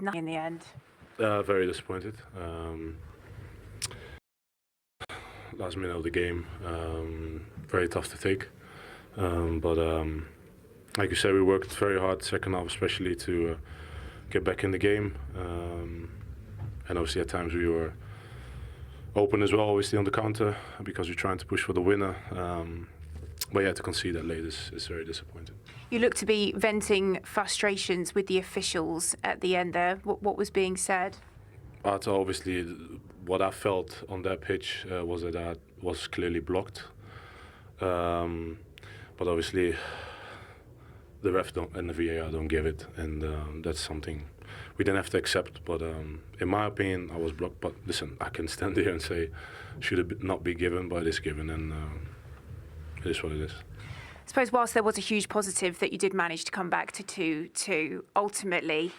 nothing in the end. Very disappointed. Last minute of the game, very tough to take. But like you said, we worked very hard second half, especially to get back in the game. And obviously at times we were open as well, obviously on the counter, because we're trying to push for the winner. But yeah, to concede that late is very disappointing. You look to be venting frustrations with the officials at the end there. What was being said? Obviously, what I felt on that pitch was that was clearly blocked. But obviously, the ref and the VAR don't give it, and that's something we didn't have to accept. But in my opinion, I was blocked. But listen, I can stand here and say, should it not be given, but it is given, and it is what it is. I suppose whilst there was a huge positive that you did manage to come back to 2-2, ultimately,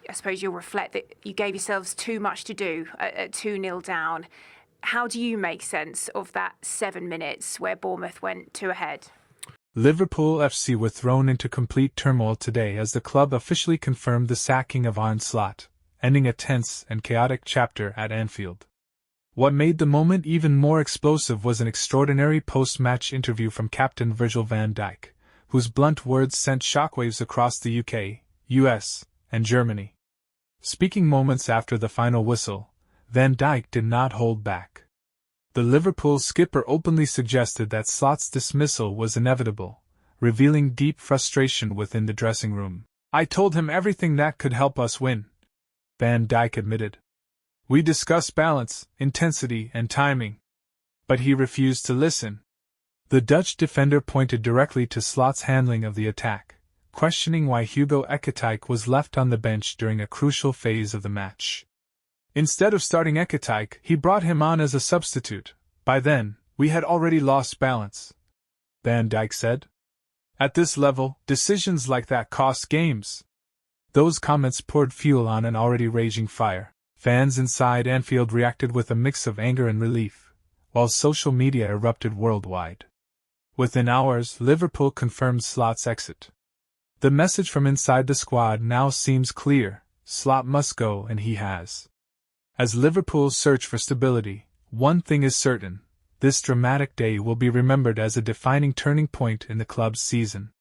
I suppose you'll reflect that you gave yourselves too much to do at 2-0 down. How do you make sense of that 7 minutes where Bournemouth went 2 ahead? Liverpool FC were thrown into complete turmoil today as the club officially confirmed the sacking of Arne Slot, ending a tense and chaotic chapter at Anfield. What made the moment even more explosive was an extraordinary post-match interview from captain Virgil van Dijk, whose blunt words sent shockwaves across the UK, US, and Germany. Speaking moments after the final whistle, Van Dijk did not hold back. The Liverpool skipper openly suggested that Slot's dismissal was inevitable, revealing deep frustration within the dressing room. "I told him everything that could help us win," Van Dijk admitted. "We discussed balance, intensity, and timing. But he refused to listen." The Dutch defender pointed directly to Slot's handling of the attack, questioning why Hugo Ekitike was left on the bench during a crucial phase of the match. Instead of starting Ekitike, he brought him on as a substitute. "By then, we had already lost balance," Van Dijk said. "At this level, decisions like that cost games." Those comments poured fuel on an already raging fire. Fans inside Anfield reacted with a mix of anger and relief, while social media erupted worldwide. Within hours, Liverpool confirmed Slot's exit. The message from inside the squad now seems clear: Slot must go, and he has. As Liverpool search for stability, one thing is certain: this dramatic day will be remembered as a defining turning point in the club's season.